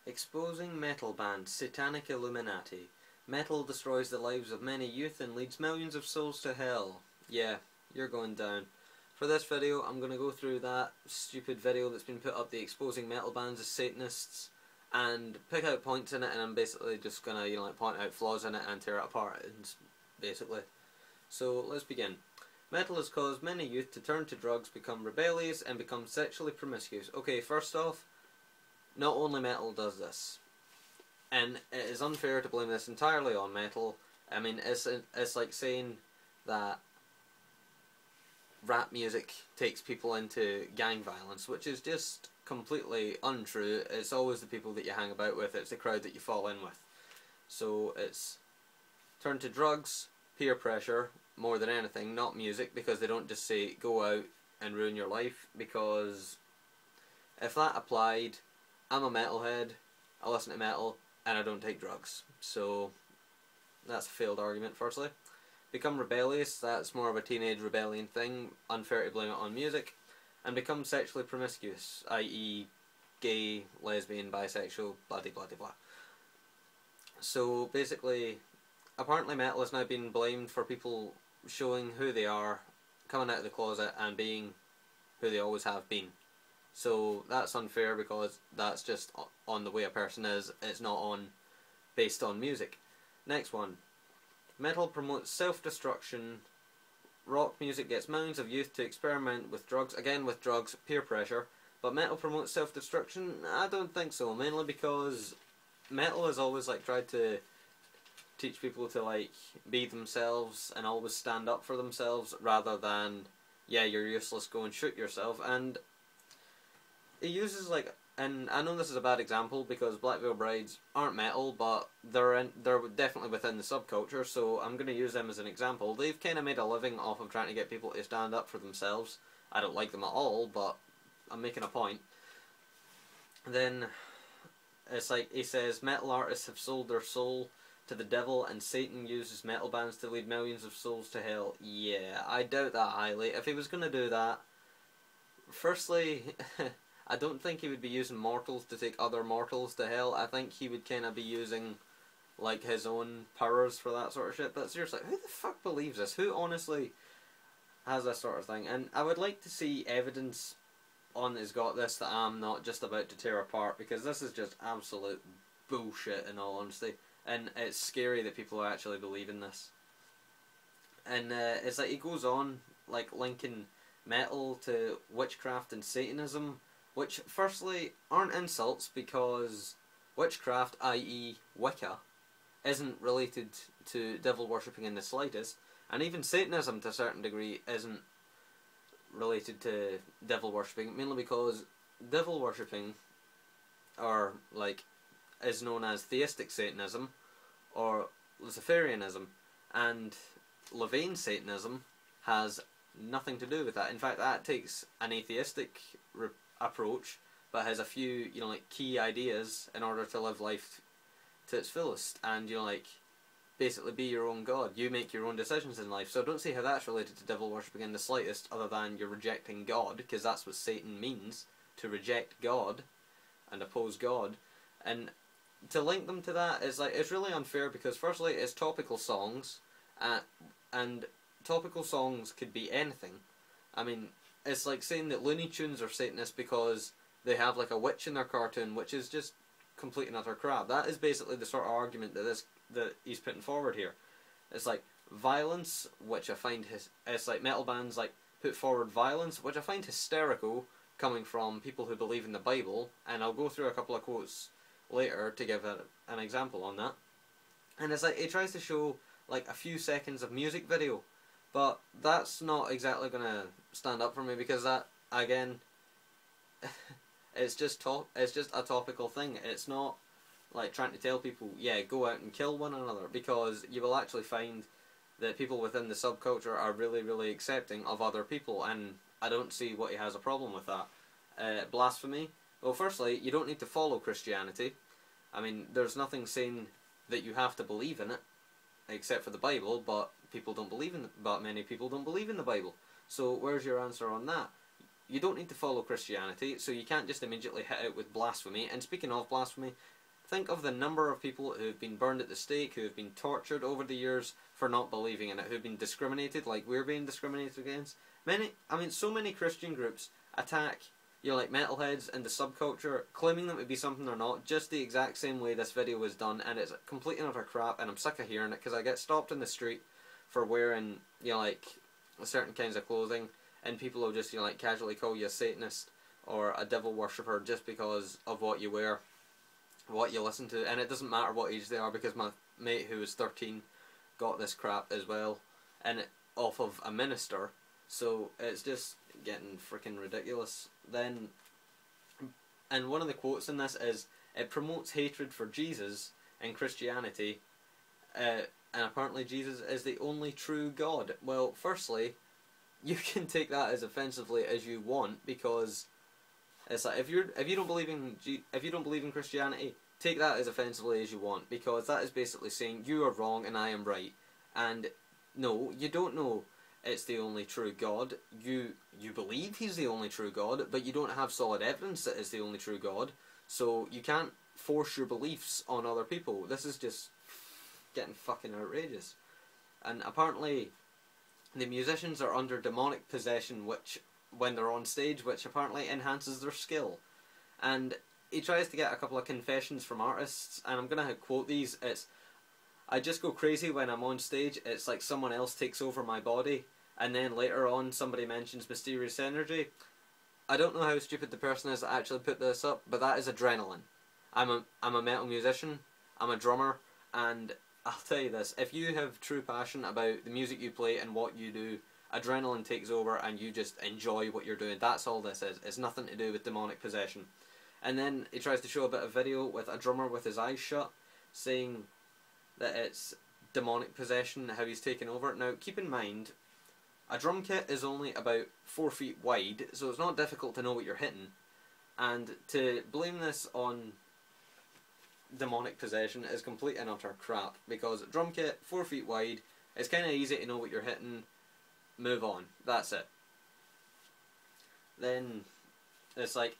Exposing metal band Satanic Illuminati. Metal destroys the lives of many youth and leads millions of souls to hell. Yeah, you're going down. For this video, I'm going to go through that stupid video that's been put up, the exposing metal bands as Satanists, and pick out points in it, and I'm basically just going to, point out flaws in it and tear it apart, basically. So, let's begin. Metal has caused many youth to turn to drugs, become rebellious, and become sexually promiscuous. Okay, first off, not only metal does this, and it is unfair to blame this entirely on metal. I mean, it's like saying that rap music takes people into gang violence, which is just completely untrue. It's always the people that you hang about with, it's the crowd that you fall in with. So it's turn to drugs, peer pressure, more than anything, not music, because they don't just say go out and ruin your life, because if that applied, I'm a metalhead, I listen to metal, and I don't take drugs. So that's a failed argument, firstly. Become rebellious, that's more of a teenage rebellion thing, unfair to blame it on music. And become sexually promiscuous, i.e. gay, lesbian, bisexual, blah de blah de blah. So basically, apparently metal has now been blamed for people showing who they are, coming out of the closet and being who they always have been. So that's unfair, because that's just on the way a person is, it's not based on music. Next one. Metal promotes self-destruction. Rock music gets millions of youth to experiment with drugs. Again, with drugs, peer pressure. But metal promotes self-destruction? I don't think so. Mainly because metal has always tried to teach people to be themselves and always stand up for themselves, rather than, yeah, you're useless, go and shoot yourself. And it uses and I know this is a bad example because Black Veil Brides aren't metal, but they're definitely within the subculture, so I'm going to use them as an example. They've kind of made a living off of trying to get people to stand up for themselves. I don't like them at all, but I'm making a point. Then it's like he says, metal artists have sold their soul to the devil, and Satan uses metal bands to lead millions of souls to hell. Yeah, I doubt that highly. If he was going to do that, firstly, I don't think he would be using mortals to take other mortals to hell. I think he would kind of be using his own powers for that sort of shit. But seriously, who the fuck believes this? Who honestly has this sort of thing? And I would like to see evidence on Has Got This that I'm not just about to tear apart, because this is just absolute bullshit in all honesty. And it's scary that people actually believe in this. And it's like he goes on linking metal to witchcraft and Satanism, which firstly aren't insults, because witchcraft, i.e. Wicca, isn't related to devil worshipping in the slightest, and even Satanism to a certain degree isn't related to devil worshipping, mainly because devil worshipping is known as theistic Satanism or Luciferianism, and Levian Satanism has nothing to do with that. In fact, that takes an atheistic approach, but has a few key ideas in order to live life to its fullest, and basically be your own god. You make your own decisions in life. So I don't see how that's related to devil worshipping in the slightest, other than you're rejecting God, because that's what Satan means, to reject God and oppose God. And to link them to that is it's really unfair, because firstly it's topical songs, and topical songs could be anything. I mean, it's like saying that Looney Tunes are Satanists because they have a witch in their cartoon, which is just complete and utter crap. That is basically the sort of argument that he's putting forward here. It's violence, which I find it's metal bands put forward violence, which I find hysterical, coming from people who believe in the Bible, and I'll go through a couple of quotes later to give an example on that. And it's he tries to show a few seconds of music video, but that's not exactly going to stand up for me, because that, again, it's just a topical thing. It's not trying to tell people, yeah, go out and kill one another, because you will actually find that people within the subculture are really, really accepting of other people, and I don't see what he has a problem with that. Blasphemy? Well, firstly, you don't need to follow Christianity. I mean, there's nothing saying that you have to believe in it, except for the Bible, but many people don't believe in the Bible. So where's your answer on that? you don't need to follow Christianity, so you can't just immediately hit out with blasphemy. And speaking of blasphemy, think of the number of people who have been burned at the stake, who have been tortured over the years for not believing in it, who have been discriminated like we're being discriminated against. So many Christian groups attack, like metalheads and the subculture, claiming them to be something they're not, just the exact same way this video was done, and it's complete and utter crap, and I'm sick of hearing it, because I get stopped in the street for wearing, like, certain kinds of clothing, and people will just, like, casually call you a Satanist or a devil worshipper just because of what you wear, what you listen to, and it doesn't matter what age they are, because my mate who was 13 got this crap as well, and off of a minister, so it's just getting freaking ridiculous. Then, and one of the quotes in this is, it promotes hatred for Jesus and Christianity, and apparently Jesus is the only true God. Well, firstly, you can take that as offensively as you want, because it's like, if you don't believe in Christianity, take that as offensively as you want, because that is basically saying you are wrong and I am right. And no, you don't know it's the only true God. You believe he's the only true God, but you don't have solid evidence that it's the only true God, so you can't force your beliefs on other people. This is just getting fucking outrageous. And apparently the musicians are under demonic possession, which, when they're on stage, which apparently enhances their skill. And he tries to get a couple of confessions from artists, and I'm gonna quote these. It's, I just go crazy when I'm on stage. It's like someone else takes over my body. And then later on somebody mentions mysterious energy. I don't know how stupid the person is that actually put this up, but that is adrenaline. I'm a metal musician, I'm a drummer, and I'll tell you this, if you have true passion about the music you play and what you do, adrenaline takes over and you just enjoy what you're doing. That's all this is. It's nothing to do with demonic possession. And then he tries to show a bit of video with a drummer with his eyes shut, saying that it's demonic possession, how he's taken over. Now, keep in mind, a drum kit is only about 4 feet wide, so it's not difficult to know what you're hitting. And to blame this on demonic possession is complete and utter crap, because drum kit, 4 feet wide, it's kind of easy to know what you're hitting, move on, that's it. Then, it's like,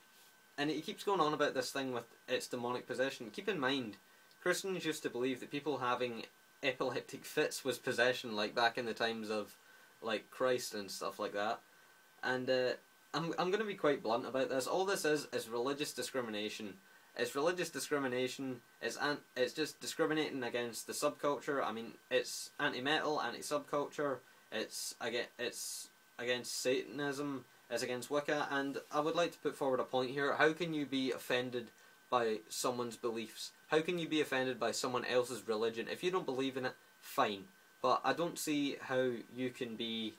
and he keeps going on about this thing with its demonic possession. Keep in mind, Christians used to believe that people having epileptic fits was possession, like back in the times of, like, Christ and stuff like that. And I'm going to be quite blunt about this. All this is religious discrimination. It's religious discrimination. It's just discriminating against the subculture. I mean, it's anti-metal, anti-subculture. It's against Satanism. It's against Wicca. And I would like to put forward a point here. How can you be offended by someone's beliefs? How can you be offended by someone else's religion? If you don't believe in it, fine. But I don't see how you can be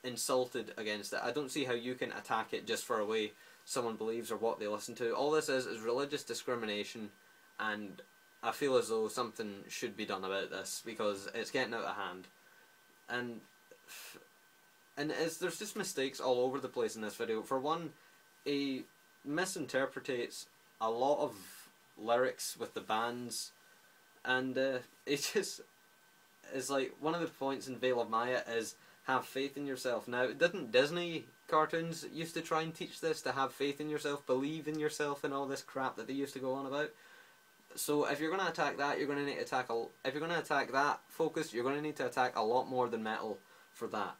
insulted against it. I don't see how you can attack it just for a way someone believes or what they listen to. All this is religious discrimination, and I feel as though something should be done about this, because it's getting out of hand. And there's just mistakes all over the place in this video. For one, he misinterprets a lot of lyrics with the bands, and it just is like, one of the points in Veil of Maya is have faith in yourself. Now, didn't Disney cartoons used to try and teach this, to have faith in yourself, believe in yourself, and all this crap that they used to go on about? So if you're going to attack that, you're going to need to attack if you're going to attack that focus, you're going to need to attack a lot more than metal for that.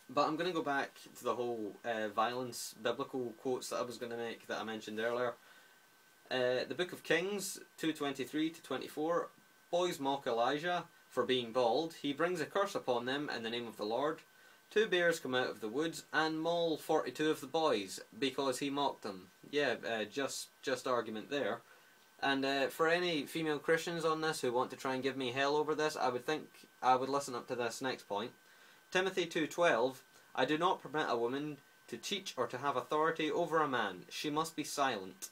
But I'm going to go back to the whole violence, biblical quotes that I was going to make, that I mentioned earlier. The Book of Kings 2:23-24, boys mock Elijah for being bald. He brings a curse upon them in the name of the Lord. 2 bears come out of the woods and maul 42 of the boys because he mocked them. Yeah, just argument there. And for any female Christians on this who want to try and give me hell over this, I would think I would listen up to this next point. Timothy 2:12, I do not permit a woman to teach or to have authority over a man. She must be silent.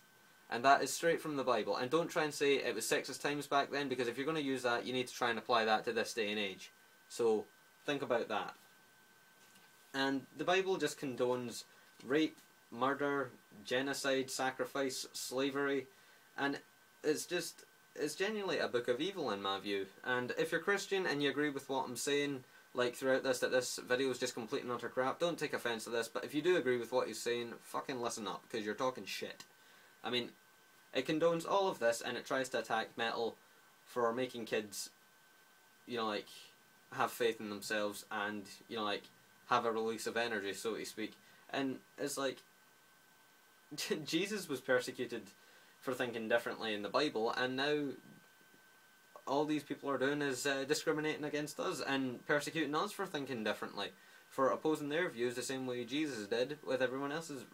And that is straight from the Bible. And don't try and say it was sexist times back then, because if you're going to use that, you need to try and apply that to this day and age. So think about that. And the Bible just condones rape, murder, genocide, sacrifice, slavery, and it's genuinely a book of evil in my view. And if you're Christian and you agree with what I'm saying, like throughout this, that this video is just complete and utter crap. Don't take offence to this, but if you do agree with what he's saying, fucking listen up, because you're talking shit. I mean, it condones all of this, and it tries to attack metal for making kids, you know, like, have faith in themselves and, you know, like, have a release of energy, so to speak. And it's like, Jesus was persecuted for thinking differently in the Bible, and now all these people are doing is discriminating against us and persecuting us for thinking differently, for opposing their views the same way Jesus did with everyone else's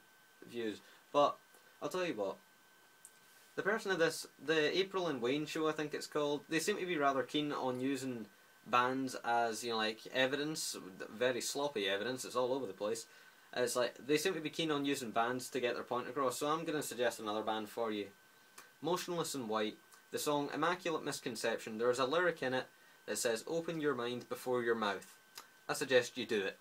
views. But I'll tell you what, the person of this, the April and Wayne show, I think it's called, they seem to be rather keen on using bands as, you know, like, evidence, very sloppy evidence, it's all over the place. It's like, they seem to be keen on using bands to get their point across, so I'm going to suggest another band for you. Motionless in White, the song Immaculate Misconception, there's a lyric in it that says, open your mind before your mouth. I suggest you do it.